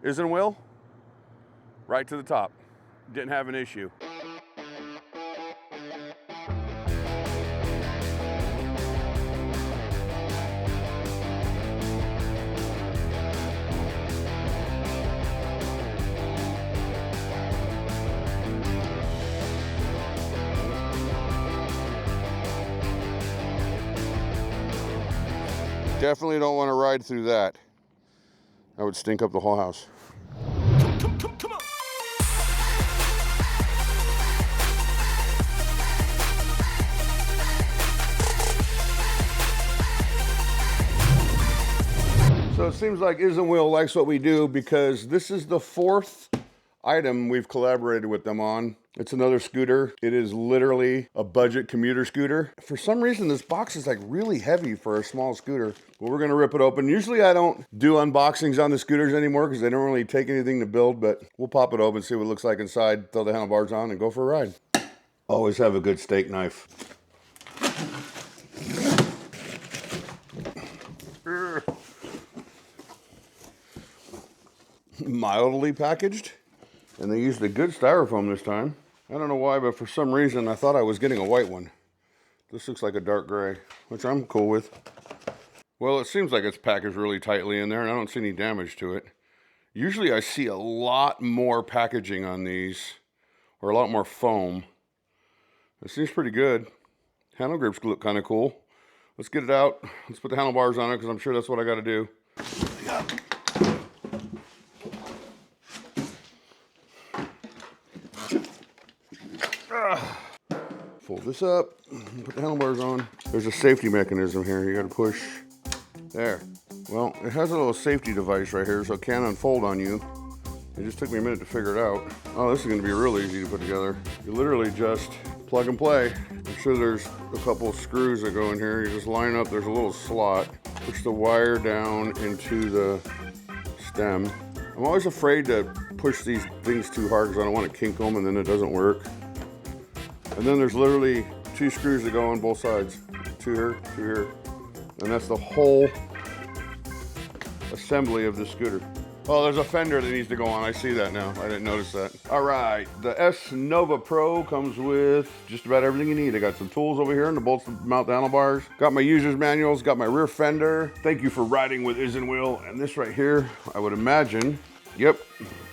isinwheel, right to the top. Didn't have an issue. Definitely don't want to ride through that. That would stink up the whole house. Come on. So it seems like isinwheel likes what we do because this is the 4th item we've collaborated with them on. It's another scooter. It is literally a budget commuter scooter. For some reason, this box is like really heavy for a small scooter. But we're gonna rip it open. Usually I don't do unboxings on the scooters anymore because they don't really take anything to build, but we'll pop it open, see what it looks like inside, throw the handlebars on and go for a ride. Always have a good steak knife. Mildly packaged, and they used a good styrofoam this time. I don't know why, but for some reason I thought I was getting a white one. This looks like a dark gray, which I'm cool with. Well, it seems like it's packaged really tightly in there, and I don't see any damage to it. Usually I see a lot more packaging on these, or a lot more foam. It seems pretty good. Handle grips look kind of cool. Let's get it out. Let's put the handlebars on it, because I'm sure that's what I got to do. Fold this up, put the handlebars on. There's a safety mechanism here. You gotta push. There. Well, it has a little safety device right here, so it can't unfold on you. It just took me a minute to figure it out. Oh, this is gonna be real easy to put together. You literally just plug and play. I'm sure there's a couple screws that go in here. You just line up, there's a little slot. Push the wire down into the stem. I'm always afraid to push these things too hard because I don't want to kink them and then it doesn't work. And then there's literally 2 screws that go on both sides. 2 here, 2 here. And that's the whole assembly of the scooter. Oh, there's a fender that needs to go on. I see that now. I didn't notice that. All right, the S Nova Pro comes with just about everything you need. I got some tools over here and the bolts to mount the handlebars. Got my user's manuals, got my rear fender. Thank you for riding with isinwheel. And this right here, I would imagine, yep,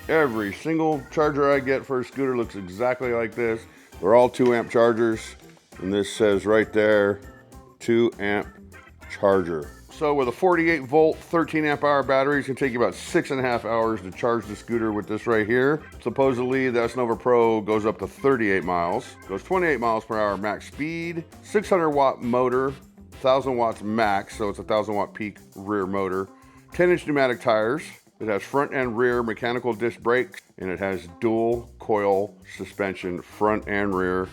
every single charger I get for a scooter looks exactly like this. They're all 2-amp chargers, and this says right there, 2-amp charger. So with a 48-volt, 13-amp-hour battery, it's gonna take you about 6.5 hours to charge the scooter with this right here. Supposedly, the S Nova Pro goes up to 38 miles, goes 28 miles per hour max speed, 600-watt motor, 1,000 watts max, so it's a 1,000-watt peak rear motor, 10-inch pneumatic tires. It has front and rear mechanical disc brakes, and it has dual coil suspension, front and rear,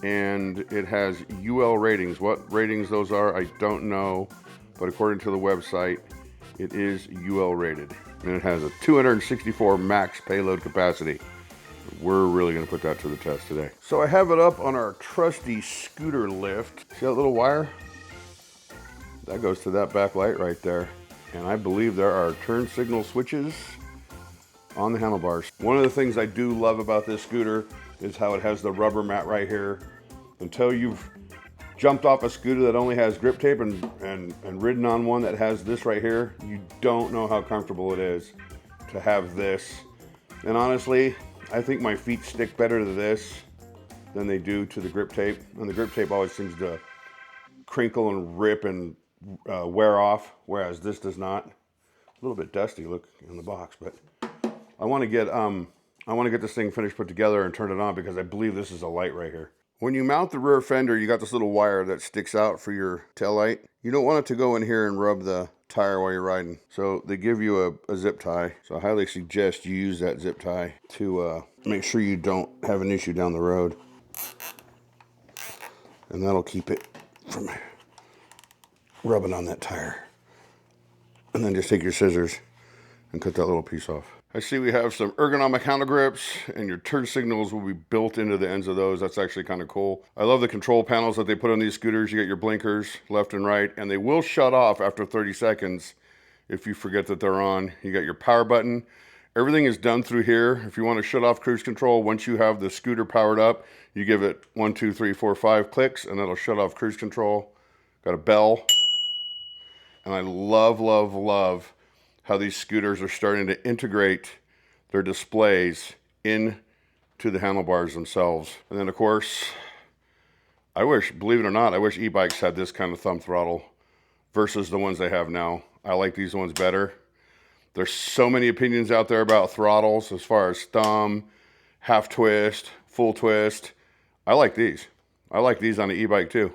and it has UL ratings. What ratings those are, I don't know, but according to the website, it is UL rated, and it has a 264 max payload capacity. We're really gonna put that to the test today. So I have it up on our trusty scooter lift. See that little wire? That goes to that back light right there. And I believe there are turn signal switches on the handlebars. One of the things I do love about this scooter is how it has the rubber mat right here. Until you've jumped off a scooter that only has grip tape and ridden on one that has this right here, you don't know how comfortable it is to have this. And honestly, I think my feet stick better to this than they do to the grip tape. And the grip tape always seems to crinkle and rip and wear off, whereas this does not. A little bit dusty look in the box, but I want to get this thing finished put together and turn it on because I believe this is a light right here. When you mount the rear fender, you got this little wire that sticks out for your tail light. You don't want it to go in here and rub the tire while you're riding. So they give you a zip tie. So I highly suggest you use that zip tie to make sure you don't have an issue down the road. And that'll keep it from rubbing on that tire. And then just take your scissors and cut that little piece off. I see we have some ergonomic handle grips, and your turn signals will be built into the ends of those. That's actually kind of cool. I love the control panels that they put on these scooters. You get your blinkers left and right, and they will shut off after 30 seconds if you forget that they're on. You got your power button. Everything is done through here. If you want to shut off cruise control, once you have the scooter powered up, you give it 1, 2, 3, 4, 5 clicks, and it'll shut off cruise control. Got a bell. And I love, love, love how these scooters are starting to integrate their displays into the handlebars themselves. And then, of course, I wish, believe it or not, I wish e-bikes had this kind of thumb throttle versus the ones they have now. I like these ones better. There's so many opinions out there about throttles as far as thumb, half twist, full twist. I like these. I like these on the e-bike too.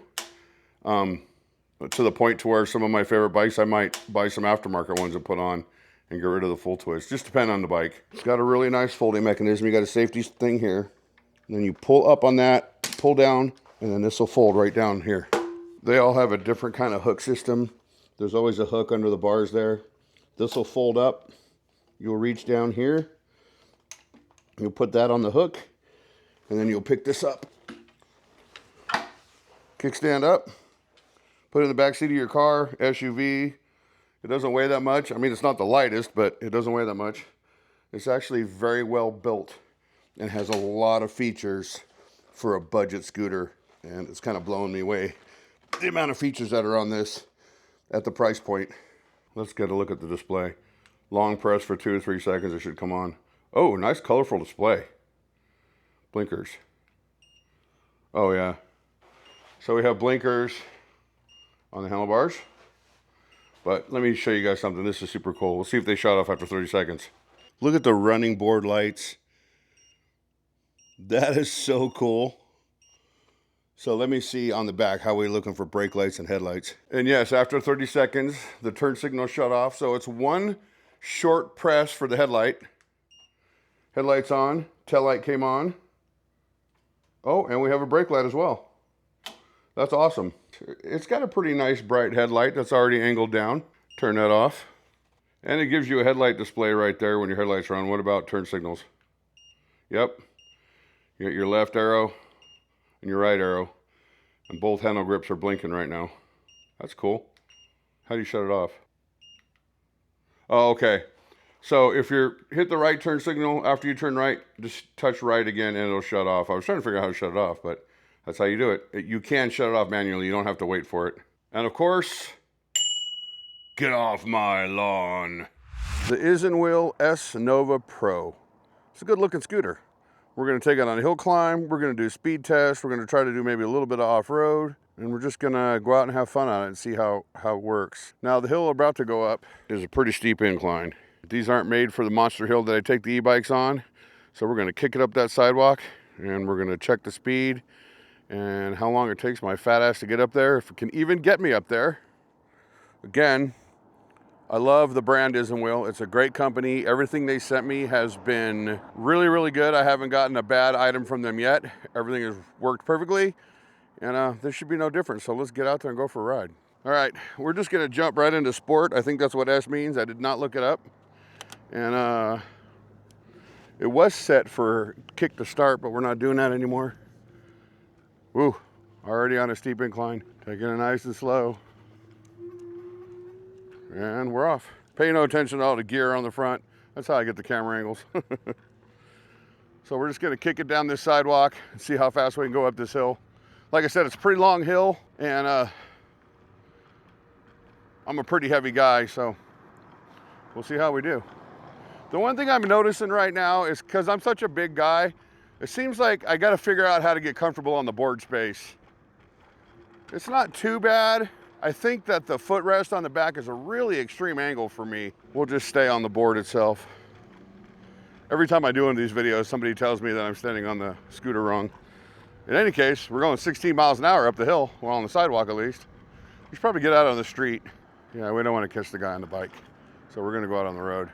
To the point to where some of my favorite bikes, I might buy some aftermarket ones and put on and get rid of the full twist. Just depend on the bike. It's got a really nice folding mechanism. You got a safety thing here. And then you pull up on that, pull down, and then this will fold right down here. They all have a different kind of hook system. There's always a hook under the bars there. This will fold up. You'll reach down here. You'll put that on the hook, and then you'll pick this up. Kickstand up. Put it in the back seat of your car, SUV. It doesn't weigh that much. I mean, it's not the lightest, but it doesn't weigh that much. It's actually very well built and has a lot of features for a budget scooter. And it's kind of blowing me away, the amount of features that are on this at the price point. Let's get a look at the display. Long press for 2 to 3 seconds, it should come on. Oh, nice colorful display. Blinkers. Oh yeah. So we have blinkers on the handlebars. But let me show you guys something. This is super cool. We'll see if they shut off after 30 seconds. Look at the running board lights. That is so cool. So let me see on the back how we're looking for brake lights and headlights. And yes, after 30 seconds, the turn signal shut off. So it's one short press for the headlight. Headlights on, tail light came on. Oh, and we have a brake light as well. That's awesome. It's got a pretty nice bright headlight that's already angled down. Turn that off. And it gives you a headlight display right there when your headlights are on. What about turn signals? Yep. You got your left arrow and your right arrow. And both handle grips are blinking right now. That's cool. How do you shut it off? Oh, okay. So if you hit the right turn signal after you turn right, just touch right again and it'll shut off. I was trying to figure out how to shut it off, but that's how you do it. You can shut it off manually. You don't have to wait for it. And of course, get off my lawn. The Isinwheel-S Nova Pro. It's a good looking scooter. We're gonna take it on a hill climb. We're gonna do speed tests. We're gonna try to do maybe a little bit of off-road. And we're just gonna go out and have fun on it and see how it works. Now the hill we're about to go up is a pretty steep incline. These aren't made for the monster hill that I take the e-bikes on. So we're gonna kick it up that sidewalk and we're gonna check the speed and how long it takes my fat ass to get up there, if it can even get me up there. Again, I love the brand Isinwheel. It's a great company. Everything they sent me has been really, really good. I haven't gotten a bad item from them yet. Everything has worked perfectly, and this should be no different. So let's get out there and go for a ride. All right, we're just gonna jump right into sport. I think that's what S means. I did not look it up. And it was set for kick to start, but we're not doing that anymore. Woo, already on a steep incline. Taking it nice and slow. And we're off. Pay no attention to all the gear on the front. That's how I get the camera angles. So we're just gonna kick it down this sidewalk and see how fast we can go up this hill. Like I said, it's a pretty long hill, and I'm a pretty heavy guy, so we'll see how we do. The one thing I'm noticing right now is because I'm such a big guy, it seems like I gotta figure out how to get comfortable on the board space. It's not too bad. I think that the footrest on the back is a really extreme angle for me. We'll just stay on the board itself. Every time I do one of these videos, somebody tells me that I'm standing on the scooter wrong. In any case, we're going 16 miles an hour up the hill, well, on the sidewalk at least. We should probably get out on the street. Yeah, we don't want to catch the guy on the bike. So we're gonna go out on the road.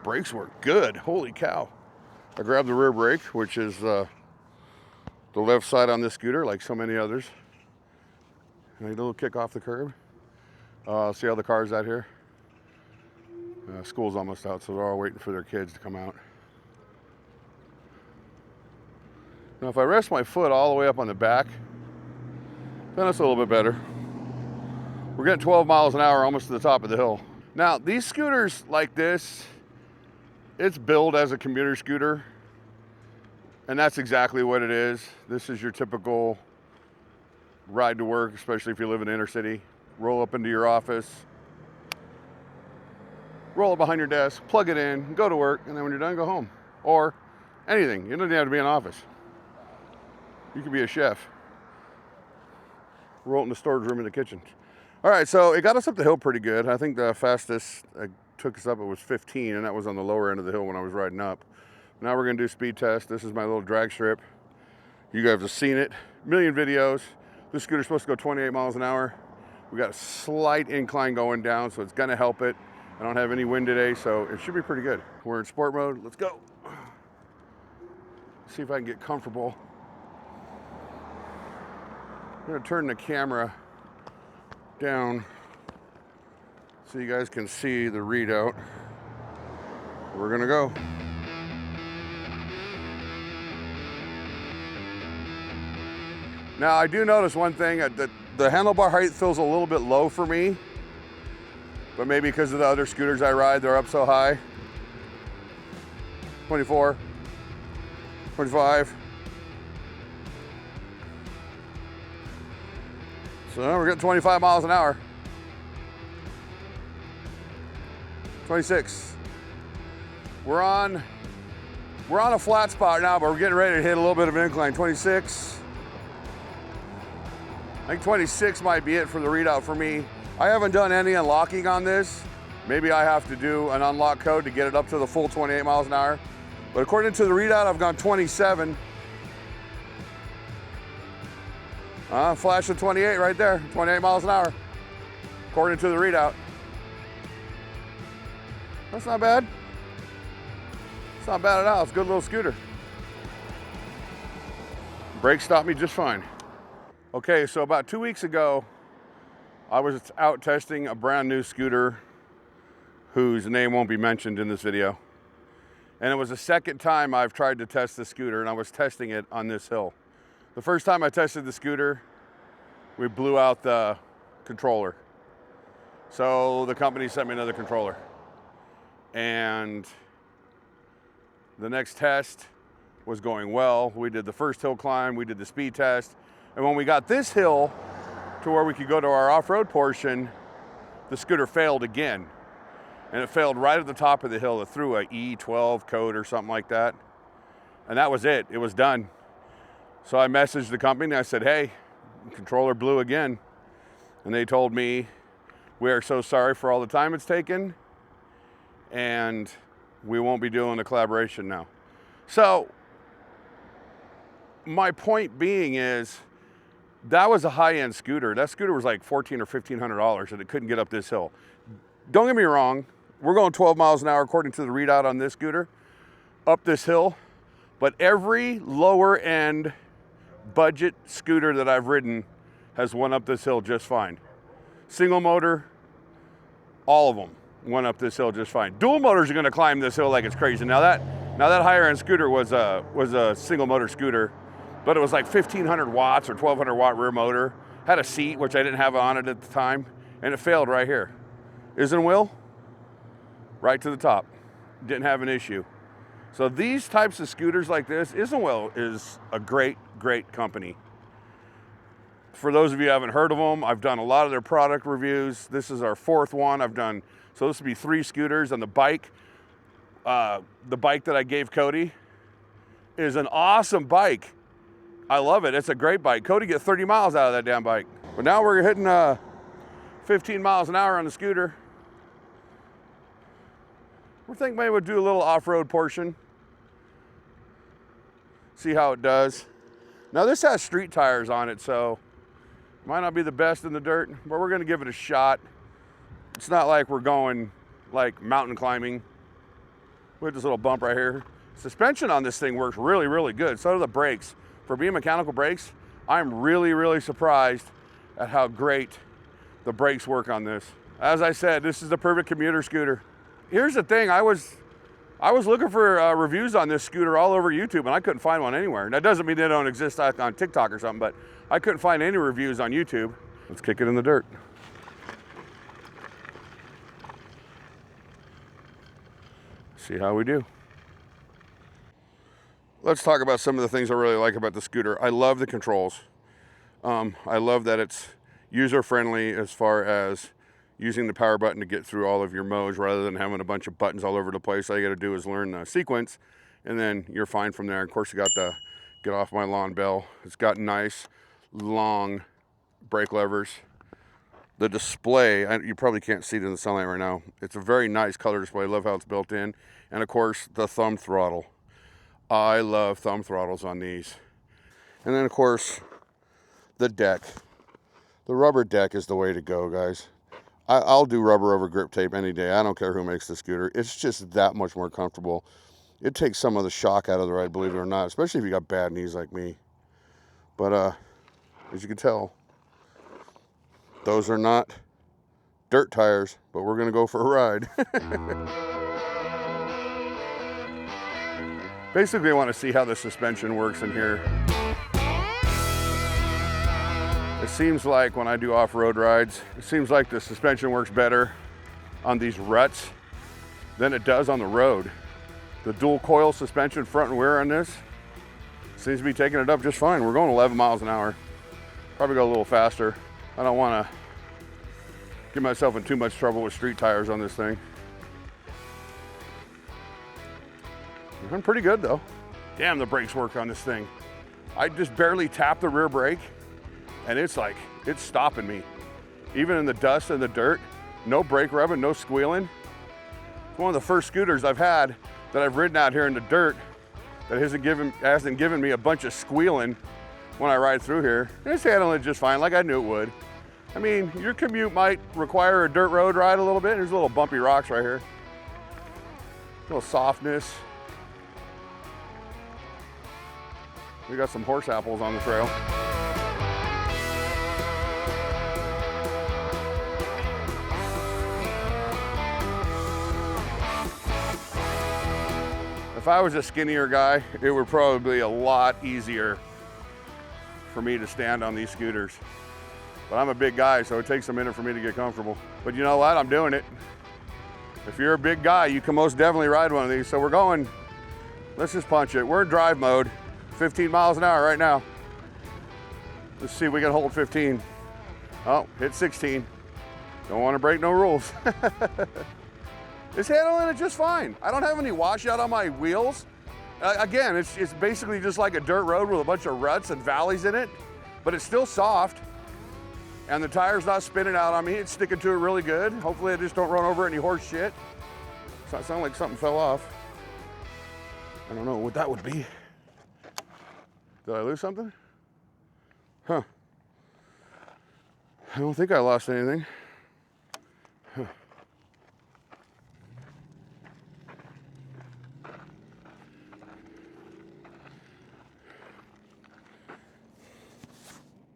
Brakes work good, holy cow. I grabbed the rear brake, which is the left side on this scooter, like so many others. And a little kick off the curb. See all the cars out here? School's almost out, so they're all waiting for their kids to come out. Now if I rest my foot all the way up on the back, then it's a little bit better. We're getting 12 miles an hour almost to the top of the hill. Now, these scooters like this, it's billed as a commuter scooter, and that's exactly what it is. This is your typical ride to work, especially if you live in the inner city. Roll up into your office, roll it behind your desk, plug it in, go to work, and then when you're done, go home. Or anything. You don't even have to be in an office. You could be a chef. Roll it in the storage room in the kitchen. All right, so it got us up the hill pretty good. I think the fastest it took us up, it was 15, and that was on the lower end of the hill when I was riding up. Now we're gonna do speed test. This is my little drag strip. You guys have seen it, a million videos. This scooter's supposed to go 28 miles an hour. We got a slight incline going down, so it's gonna help it. I don't have any wind today, so it should be pretty good. We're in sport mode, let's go. See if I can get comfortable. I'm gonna turn the camera down so you guys can see the readout. We're gonna go. Now I do notice one thing, that the handlebar height feels a little bit low for me, but maybe because of the other scooters I ride, they're up so high. 24, 25. So we're getting 25 miles an hour. 26. We're on a flat spot now, but we're getting ready to hit a little bit of an incline. 26. I think 26 might be it for the readout for me. I haven't done any unlocking on this. Maybe I have to do an unlock code to get it up to the full 28 miles an hour. But according to the readout, I've gone 27. Flash of 28 right there, 28 miles an hour, according to the readout. That's not bad. It's not bad at all. It's a good little scooter. Brakes stopped me just fine. Okay, so about 2 weeks ago, I was out testing a brand new scooter whose name won't be mentioned in this video. And it was the second time I've tried to test the scooter, and I was testing it on this hill. The first time I tested the scooter, we blew out the controller. So the company sent me another controller. And the next test was going well. We did the first hill climb, we did the speed test. And when we got this hill to where we could go to our off-road portion, the scooter failed again. And it failed right at the top of the hill. It threw a E12 code or something like that. And that was it, it was done. So I messaged the company and I said, hey, controller blew again. And they told me, we are so sorry for all the time it's taken, and we won't be doing the collaboration now. So my point being is, that was a high-end scooter. That scooter was like $1,400 or $1,500 and it couldn't get up this hill. Don't get me wrong, we're going 12 miles an hour according to the readout on this scooter, up this hill, but every lower end budget scooter that I've ridden has went up this hill just fine. Single motor, all of them went up this hill just fine. Dual motors are gonna climb this hill like it's crazy. Now that higher end scooter was a single motor scooter, but it was like 1,500 watts or 1,200 watt rear motor. Had a seat, which I didn't have on it at the time, and it failed right here. Isinwheel, right to the top. Didn't have an issue. So these types of scooters like this, Isinwheel is a great, great company. For those of you who haven't heard of them, I've done a lot of their product reviews. This is our fourth one I've done. So this would be 3 scooters, and the bike that I gave Cody is an awesome bike. I love it, it's a great bike. Cody get 30 miles out of that damn bike. But now we're hitting 15 miles an hour on the scooter. We're thinking maybe we'll do a little off-road portion. See how it does. Now this has street tires on it, so it might not be the best in the dirt, but we're gonna give it a shot. It's not like we're going like mountain climbing. We have this little bump right here. Suspension on this thing works really, really good. So do the brakes. For being mechanical brakes, I'm really, really surprised at how great the brakes work on this. As I said, this is the perfect commuter scooter. Here's the thing, I was looking for reviews on this scooter all over YouTube, and I couldn't find one anywhere. That doesn't mean they don't exist on TikTok or something, but I couldn't find any reviews on YouTube. Let's kick it in the dirt. See how we do. Let's talk about some of the things I really like about the scooter. I love the controls. I love that it's user-friendly as far as using the power button to get through all of your modes rather than having a bunch of buttons all over the place. All you got to do is learn the sequence, and then you're fine from there. Of course, you got the get off my lawn bell. It's got nice, long brake levers. The display, you probably can't see it in the sunlight right now. It's a very nice color display. I love how it's built in. And of course, the thumb throttle. I love thumb throttles on these. And then of course, the deck. The rubber deck is the way to go, guys. I'll do rubber over grip tape any day. I don't care who makes the scooter. It's just that much more comfortable. It takes some of the shock out of the ride, believe it or not, especially if you got bad knees like me. But as you can tell, those are not dirt tires, but we're gonna go for a ride. Basically, I want to see how the suspension works in here. It seems like when I do off-road rides, it seems like the suspension works better on these ruts than it does on the road. The dual coil suspension front and rear on this seems to be taking it up just fine. We're going 11 miles an hour. Probably go a little faster. I don't want to get myself in too much trouble with street tires on this thing. I'm pretty good though. Damn, the brakes work on this thing. I just barely tap the rear brake and it's like, it's stopping me. Even in the dust and the dirt, no brake rubbing, no squealing. It's one of the first scooters I've had that I've ridden out here in the dirt that hasn't given me a bunch of squealing when I ride through here. It's handling it just fine, like I knew it would. I mean, your commute might require a dirt road ride a little bit. There's little bumpy rocks right here. A little softness. We got some horse apples on the trail. If I was a skinnier guy, it would probably be a lot easier for me to stand on these scooters. But I'm a big guy, so it takes a minute for me to get comfortable. But you know what? I'm doing it. If you're a big guy, you can most definitely ride one of these. So we're going, let's just punch it. We're in drive mode, 15 miles an hour right now. Let's see if we can hold 15. Oh, hit 16. Don't want to break no rules. It's handling it just fine. I don't have any washout on my wheels. Again, it's basically just like a dirt road with a bunch of ruts and valleys in it, but it's still soft. And the tire's not spinning out on me. It's sticking to it really good. Hopefully I just don't run over any horse shit. Does that sound like something fell off? I don't know what that would be. Did I lose something? Huh. I don't think I lost anything. Huh.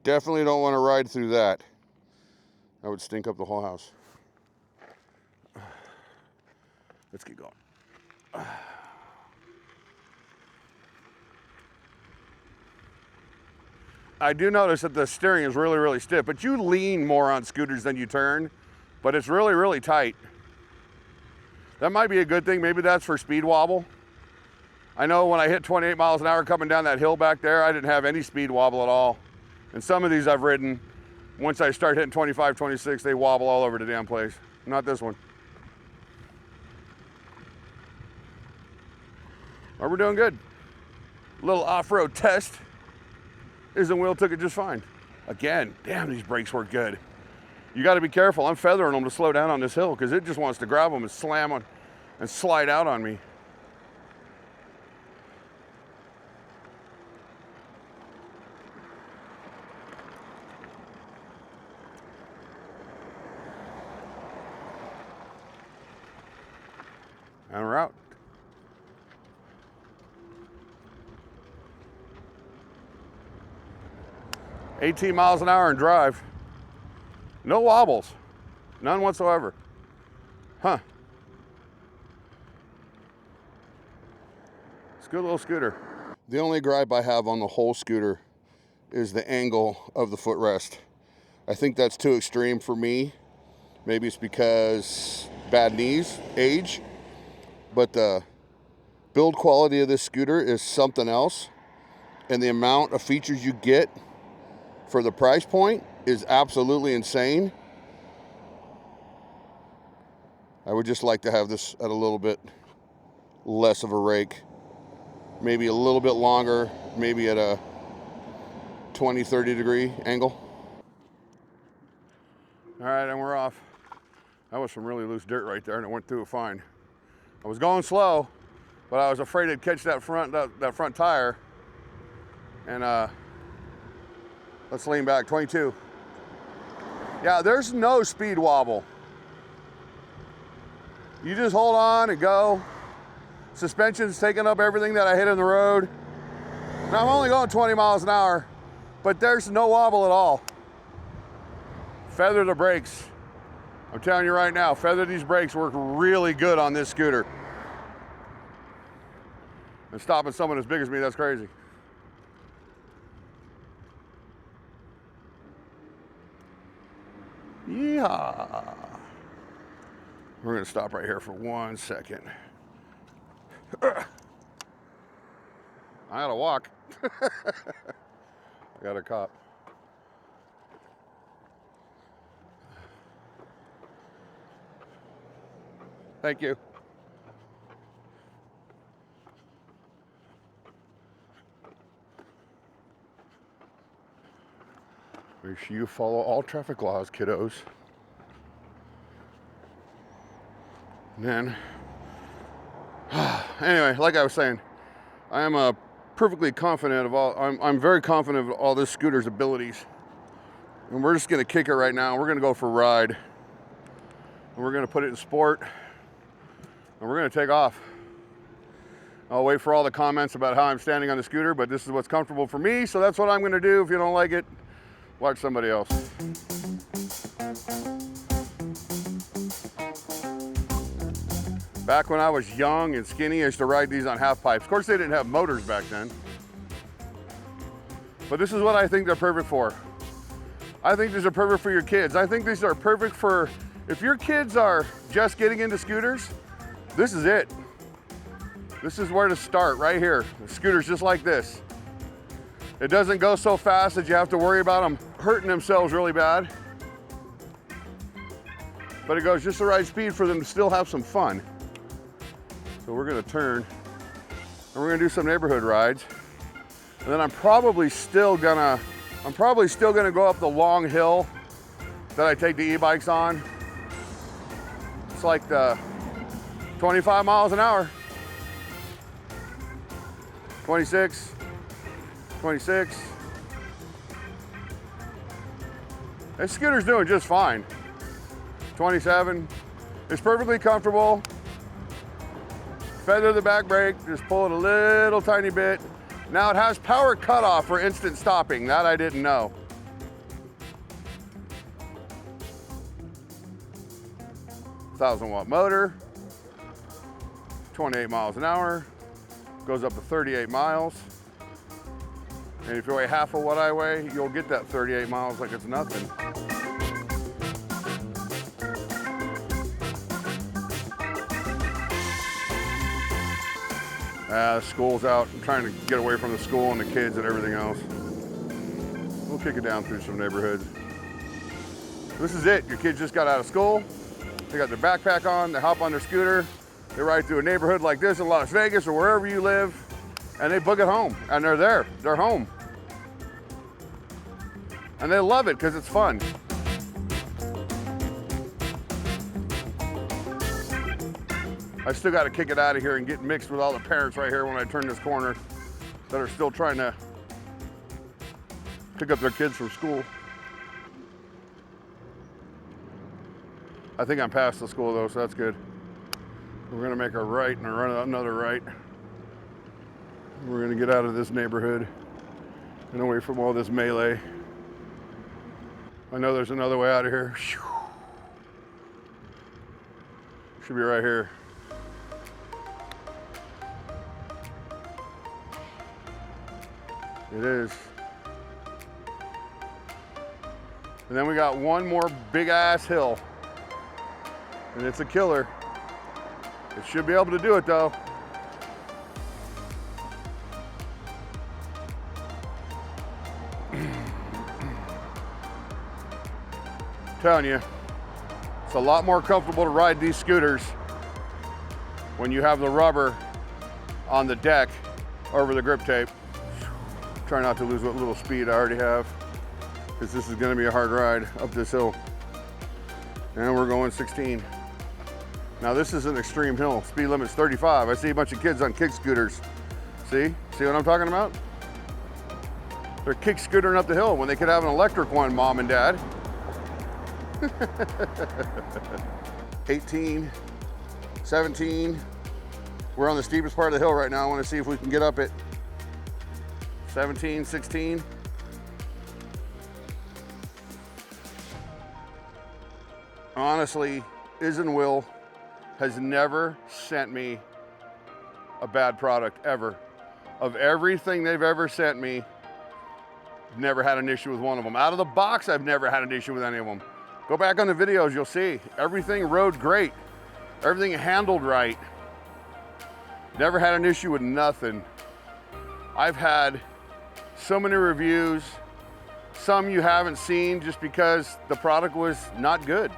Definitely don't want to ride through that. That would stink up the whole house. Let's keep going. I do notice that the steering is really, really stiff, but you lean more on scooters than you turn, but it's really, really tight. That might be a good thing. Maybe that's for speed wobble. I know when I hit 28 miles an hour coming down that hill back there, I didn't have any speed wobble at all. And some of these I've ridden, once I start hitting 25, 26, they wobble all over the damn place. Not this one. Oh, we're doing good. A little off-road test. isinwheel took it just fine. Again, damn, these brakes work good. You got to be careful. I'm feathering them to slow down on this hill because it just wants to grab them and slam on and slide out on me. And we're out. "18 miles an hour in drive. No wobbles. None whatsoever. Huh. It's a good little scooter. The only gripe I have on the whole scooter is the angle of the footrest. I think that's too extreme for me. Maybe it's because bad knees, age. but the build quality of this scooter is something else, and the amount of features you get for the price point is absolutely insane. I would just like to have this at a little bit less of a rake, maybe a little bit longer, maybe at a 20-30 degree angle. All right, and we're off. That was some really loose dirt right there, and it went through it fine. I was going slow, but I was afraid it'd catch that front tire. And let's lean back, 22. Yeah, there's no speed wobble. You just hold on and go. Suspension's taking up everything that I hit in the road. Now I'm only going 20 miles an hour, but there's no wobble at all. Feather the brakes. I'm telling you right now, feather these brakes work really good on this scooter. And stopping someone as big as me, that's crazy. Yeah. We're gonna stop right here for 1 second. I gotta walk. I got a cop. Thank you. Make sure you follow all traffic laws, kiddos. And then, anyway, like I was saying, I am perfectly confident of all, I'm very confident of all this scooter's abilities. And we're just gonna kick it right now. We're gonna go for a ride. And we're gonna put it in sport. And we're gonna take off. I'll wait for all the comments about how I'm standing on the scooter, but this is what's comfortable for me, so that's what I'm gonna do. If you don't like it, watch somebody else. Back when I was young and skinny, I used to ride these on half pipes. Of course, they didn't have motors back then. But this is what I think they're perfect for. I think these are perfect for your kids. I think these are perfect for, if your kids are just getting into scooters, this is it. This is where to start, right here. The scooter's just like this. It doesn't go so fast that you have to worry about them hurting themselves really bad. But it goes just the right speed for them to still have some fun. So we're gonna turn and we're gonna do some neighborhood rides. And then I'm probably still gonna go up the long hill that I take the e-bikes on. It's like the 25 miles an hour. 26. 26. This scooter's doing just fine. 27. It's perfectly comfortable. Feather the back brake, just pull it a little tiny bit. Now it has power cutoff for instant stopping. That I didn't know. $1,000-watt motor, 28 miles an hour, goes up to 38 miles. And if you weigh half of what I weigh, you'll get that 38 miles like it's nothing. School's out. I'm trying to get away from the school and the kids and everything else. We'll kick it down through some neighborhoods. This is it. Your kids just got out of school. They got their backpack on. They hop on their scooter. They ride through a neighborhood like this in Las Vegas or wherever you live, and they book it home. And they're there. They're home. And they love it because it's fun. I still got to kick it out of here and get mixed with all the parents right here when I turn this corner that are still trying to pick up their kids from school. I think I'm past the school though, so that's good. We're gonna make a right and run another right. We're gonna get out of this neighborhood and away from all this melee. I know there's another way out of here. Should be right here. It is. And then we got one more big ass hill. And it's a killer. It should be able to do it though. Telling you, it's a lot more comfortable to ride these scooters when you have the rubber on the deck over the grip tape. Try not to lose what little speed I already have, because this is going to be a hard ride up this hill. And we're going 16. Now this is an extreme hill. Speed limit's 35. I see a bunch of kids on kick scooters. See what I'm talking about? They're kick scootering up the hill when they could have an electric one, mom and dad. 18, 17. We're on the steepest part of the hill right now. I want to see if we can get up it. 17, 16. Honestly, isinwheel has never sent me a bad product, ever. Of everything they've ever sent me, never had an issue with one of them. Out of the box, I've never had an issue with any of them. Go back on the videos, you'll see. Everything rode great. Everything handled right. Never had an issue with nothing. I've had so many reviews, some you haven't seen just because the product was not good.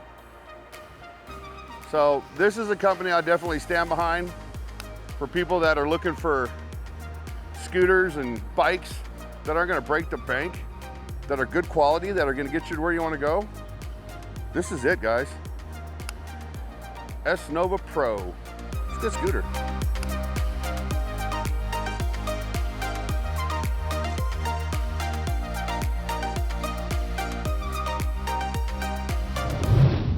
So this is a company I definitely stand behind for people that are looking for scooters and bikes that aren't gonna break the bank, that are good quality, that are gonna get you to where you wanna go. This is it, guys. S-Nova Pro. It's a good scooter.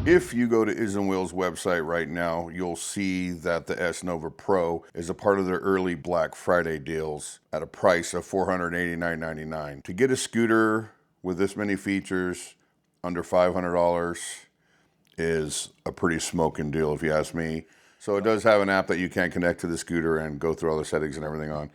If you go to isinwheel's website right now, you'll see that the S-Nova Pro is a part of their early Black Friday deals at a price of $489.99. To get a scooter with this many features under $500 is a pretty smoking deal, if you ask me. So it does have an app that you can connect to the scooter and go through all the settings and everything on,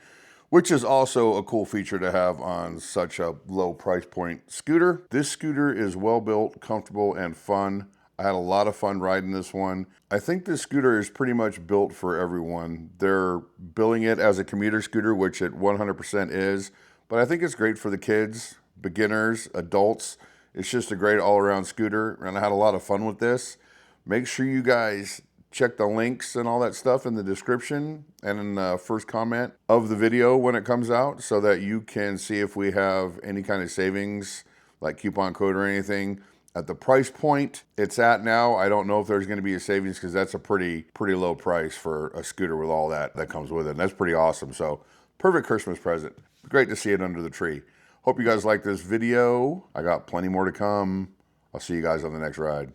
which is also a cool feature to have on such a low price point scooter. This scooter is well built, comfortable, and fun. I had a lot of fun riding this one. I think this scooter is pretty much built for everyone. They're billing it as a commuter scooter, which it 100% is, but I think it's great for the kids, beginners, adults. It's just a great all-around scooter, and I had a lot of fun with this. Make sure you guys check the links and all that stuff in the description and in the first comment of the video when it comes out, so that you can see if we have any kind of savings, like coupon code or anything. At the price point it's at now, I don't know if there's going to be a savings, because that's a pretty low price for a scooter with all that comes with it. And that's pretty awesome. So perfect Christmas present. Great to see it under the tree. Hope you guys like this video. I got plenty more to come. I'll see you guys on the next ride.